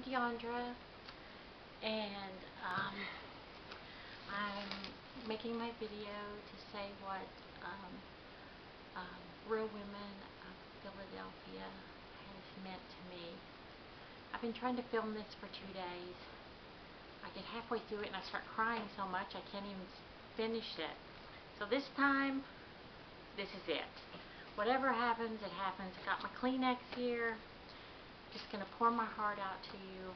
I'm Deandra, and I'm making my video to say what Real Women of Philadelphia has meant to me. I've been trying to film this for 2 days. I get halfway through it and I start crying so much I can't even finish it. So this time, this is it. Whatever happens, it happens. I got my Kleenex here. Just going to pour my heart out to you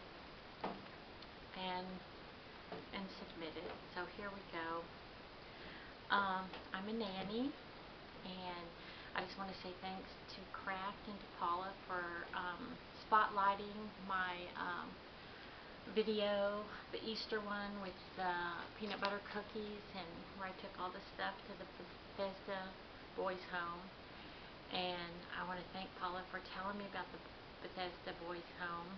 and submit it. So here we go. I'm a nanny, and I just want to say thanks to Kraft and to Paula for spotlighting my video, the Easter one with the peanut butter cookies, and where I took all the stuff to the Bethesda Boys Home. And I want to thank Paula for telling me about the Bethesda Boys Home.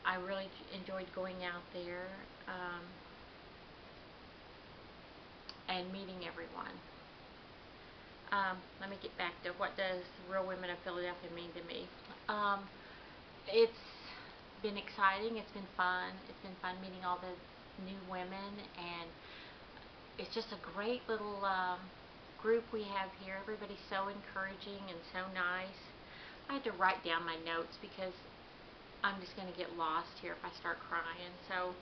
I really enjoyed going out there and meeting everyone. Let me get back to what does Real Women of Philadelphia mean to me. It's been exciting. It's been fun. It's been fun meeting all the new women, and it's just a great little group we have here. Everybody's so encouraging and so nice. I had to write down my notes because I'm just going to get lost here if I start crying, so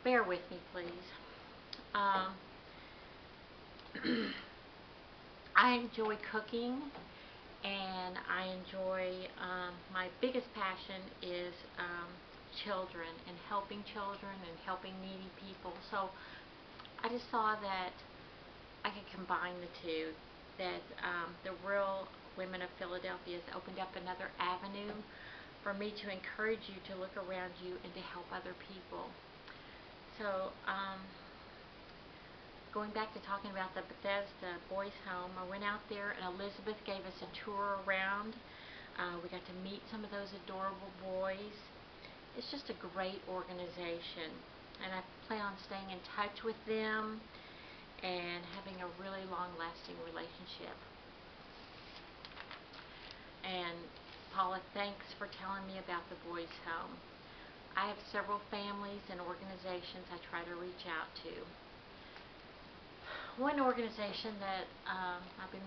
bear with me, please. I enjoy cooking, and I enjoy, my biggest passion is children and helping needy people. So I just saw that I could combine the two, that the Real Women of Philadelphia has opened up another avenue for me to encourage you to look around you and to help other people. So going back to talking about the Bethesda Boys Home, I went out there and Elizabeth gave us a tour around. We got to meet some of those adorable boys. It's just a great organization, and I plan on staying in touch with them and having a really long-lasting relationship. And Paula, thanks for telling me about the Boys Home. I have several families and organizations I try to reach out to. One organization that I've been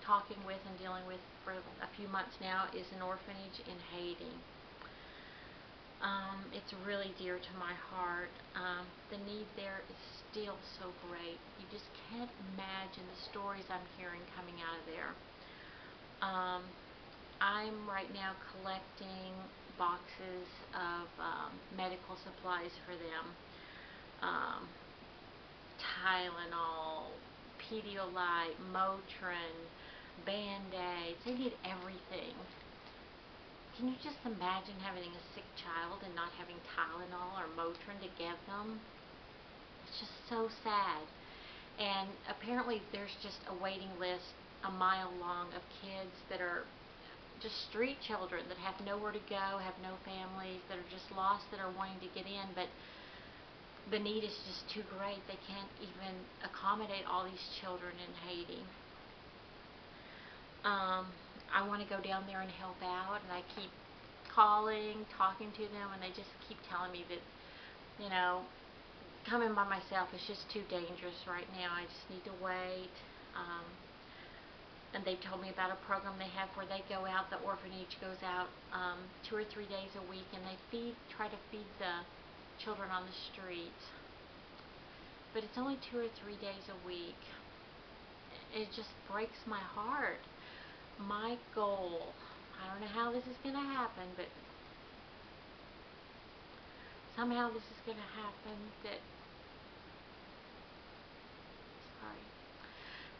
talking with and dealing with for a few months now is an orphanage in Haiti. It's really dear to my heart. The need there is still so great. You just can't imagine the stories I'm hearing coming out of there. I'm right now collecting boxes of medical supplies for them. Tylenol, Pedialyte, Motrin, Band-Aids. They need everything. Can you just imagine having a sick child and not having Tylenol or Motrin to give them? It's just so sad. And apparently there's just a waiting list a mile long of kids that are just street children that have nowhere to go, have no families, that are just lost, that are wanting to get in, but the need is just too great. They can't even accommodate all these children in Haiti. I want to go down there and help out, and I keep calling, talking to them, and they just keep telling me that, you know, coming by myself is just too dangerous right now. I just need to wait. And they've told me about a program they have where they go out, the orphanage goes out 2 or 3 days a week, and they try to feed the children on the streets. But it's only 2 or 3 days a week. It just breaks my heart. My goal, I don't know how this is going to happen, but somehow this is going to happen, that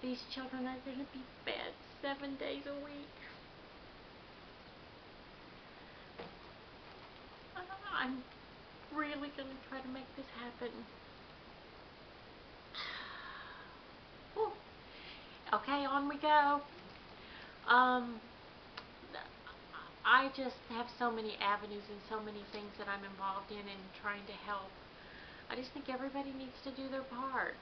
these children are going to be fed 7 days a week. I'm really going to try to make this happen. Whew. Okay, on we go. I just have so many avenues and so many things that I'm involved in and trying to help. I just think everybody needs to do their part.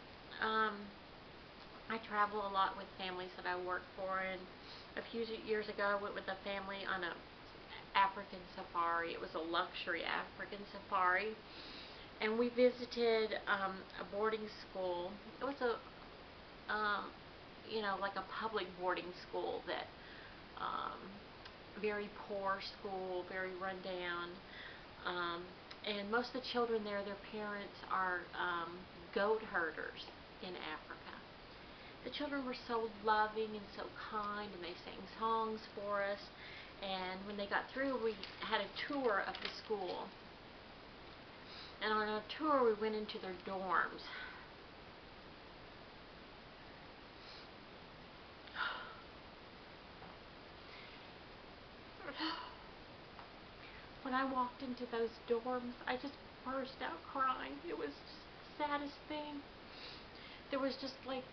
I travel a lot with families that I work for, and a few years ago I went with a family on a African safari. It was a luxury African safari, and we visited a boarding school. It was like a public boarding school that very poor school, very rundown. And most of the children there, their parents are goat herders in Africa. The children were so loving and so kind, and they sang songs for us. And when they got through, we had a tour of the school. And on a tour, we went into their dorms. When I walked into those dorms, I just burst out crying. It was just the saddest thing. There was just like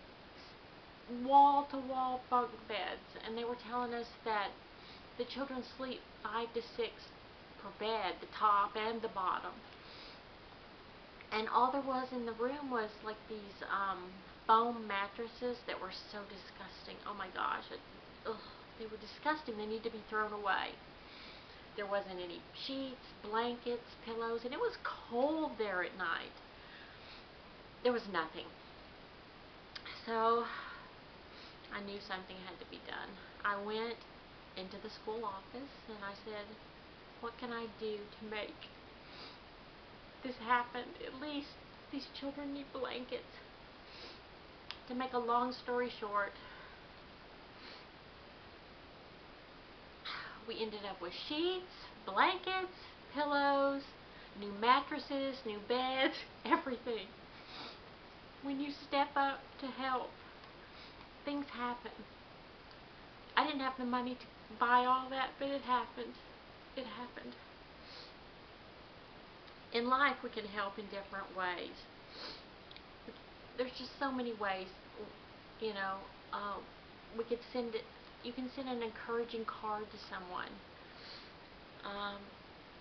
wall-to-wall bunk beds, and they were telling us that the children sleep 5 to 6 per bed, the top and the bottom. And all there was in the room was like these foam mattresses that were so disgusting. Oh my gosh, they were disgusting. They need to be thrown away. There wasn't any sheets, blankets, pillows, and it was cold there at night. There was nothing. So I knew something had to be done. I went into the school office and I said, what can I do to make this happen? At least these children need blankets. To make a long story short, we ended up with sheets, blankets, pillows, new mattresses, new beds, everything. When you step up to help, things happen. I didn't have the money to buy all that, but it happened. It happened. In life, we can help in different ways. There's just so many ways, we could send it. You can send an encouraging card to someone.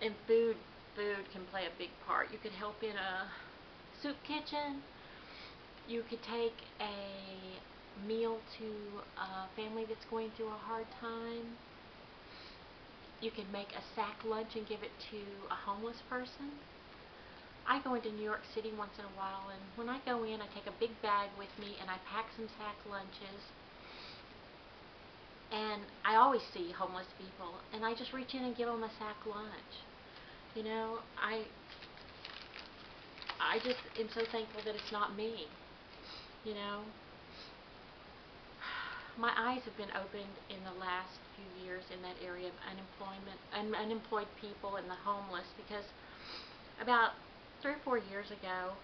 And food can play a big part. You could help in a soup kitchen. You could take a meal to a family that's going through a hard time. You could make a sack lunch and give it to a homeless person. I go into New York City once in a while, and when I go in, I take a big bag with me and I pack some sack lunches. And I always see homeless people, and I just reach in and give them a sack lunch. I just am so thankful that it's not me. My eyes have been opened in the last few years in that area of unemployed people and the homeless, because about 3 or 4 years ago,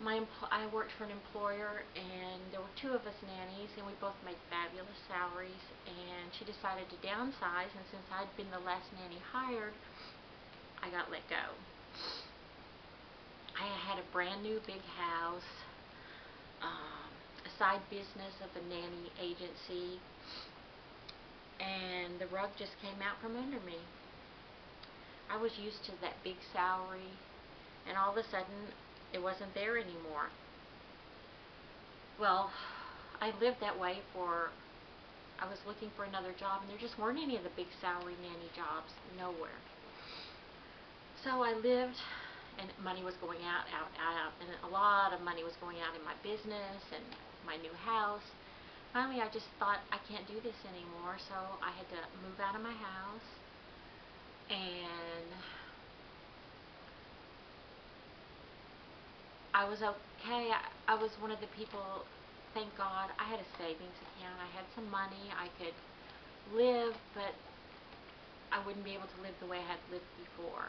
I worked for an employer, and there were 2 of us nannies, and we both made fabulous salaries, and she decided to downsize, and since I'd been the last nanny hired, I got let go. I had a brand new big house, a side business of a nanny agency, and the rug just came out from under me. I was used to that big salary, and all of a sudden it wasn't there anymore. Well, I lived that way I was looking for another job, and there just weren't any of the big salary nanny jobs, nowhere. So I lived, and money was going out, and a lot of money was going out in my business and my new house. Finally, I just thought, I can't do this anymore, so I had to move out of my house, and I was okay. I was one of the people, thank God, I had a savings account. I had some money. I could live, but I wouldn't be able to live the way I had lived before.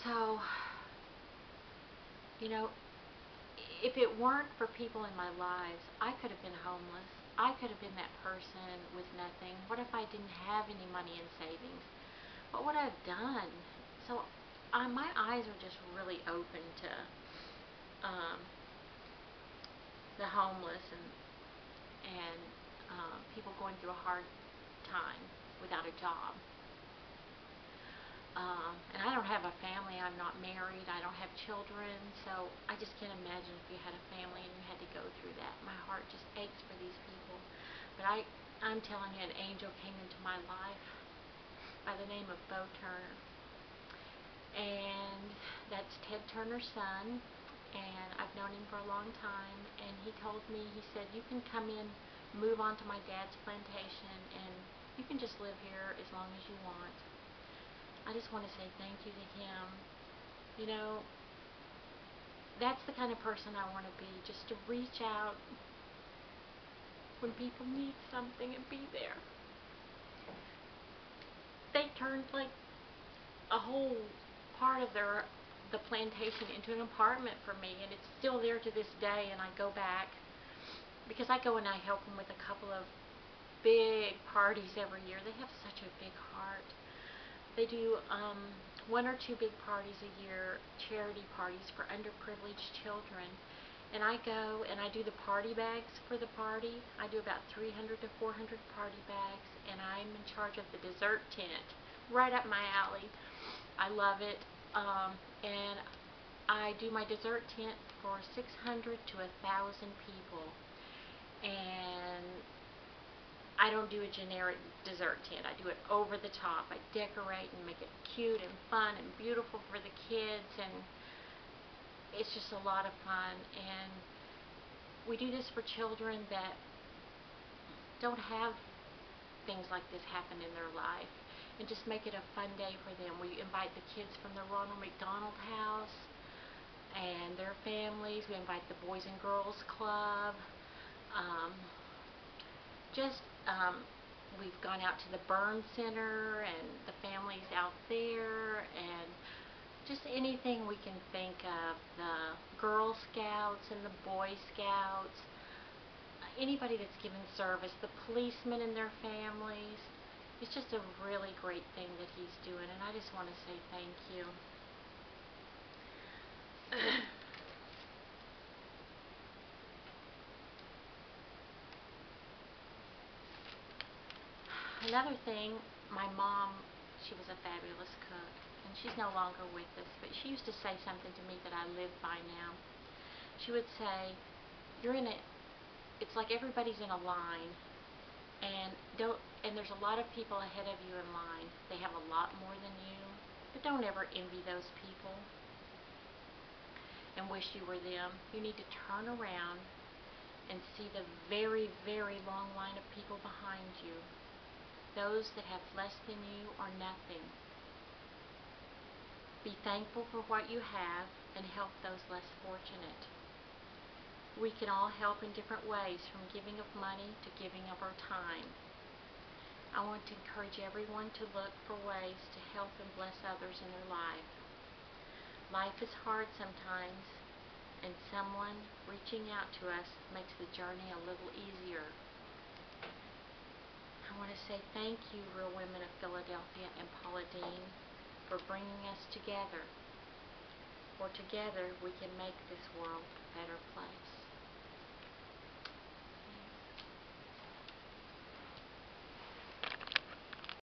So, if it weren't for people in my lives, I could have been homeless. I could have been that person with nothing. What if I didn't have any money in savings? What would I have done? So my eyes are just really open to the homeless and people going through a hard time without a job. And I don't have a family. I'm not married. I don't have children. So I just can't imagine if you had a family and you had to go through that. My heart just aches for these people. But I'm telling you, an angel came into my life by the name of Bo Turner. And that's Ted Turner's son. And I've known him for a long time. And he told me, he said, you can come in, move on to my dad's plantation, and you can just live here as long as you want. I just want to say thank you to him. You know, that's the kind of person I want to be, just to reach out when people need something and be there. They turned like a whole part of the plantation into an apartment for me, and it's still there to this day, and I go back because I go and I help them with a couple of big parties every year. They have such a big heart. They do 1 or 2 big parties a year, charity parties for underprivileged children. And I go and I do the party bags for the party. I do about 300 to 400 party bags, and I'm in charge of the dessert tent. Right up my alley. I love it. And I do my dessert tent for 600 to 1,000 people. And I don't do a generic dessert tent. I do it over the top. I decorate and make it cute and fun and beautiful for the kids, and it's just a lot of fun. And we do this for children that don't have things like this happen in their life, and just make it a fun day for them. We invite the kids from the Ronald McDonald House and their families. We invite the Boys and Girls Club. We've gone out to the Burn Center and the families out there, and just anything we can think of. The Girl Scouts and the Boy Scouts, anybody that's given service, the policemen and their families. It's just a really great thing that he's doing, and I just want to say thank you. Another thing, my mom, she was a fabulous cook, and she's no longer with us, but she used to say something to me that I live by now. She would say, it's like everybody's in a line, and there's a lot of people ahead of you in line. They have a lot more than you, but don't ever envy those people and wish you were them. You need to turn around and see the very, very long line of people behind you. Those that have less than you or nothing. Be thankful for what you have and help those less fortunate. We can all help in different ways, from giving of money to giving of our time. I want to encourage everyone to look for ways to help and bless others in their life. Life is hard sometimes, and someone reaching out to us makes the journey a little easier. I want to say thank you, Real Women of Philadelphia and Paula Deen, for bringing us together. For together we can make this world a better place.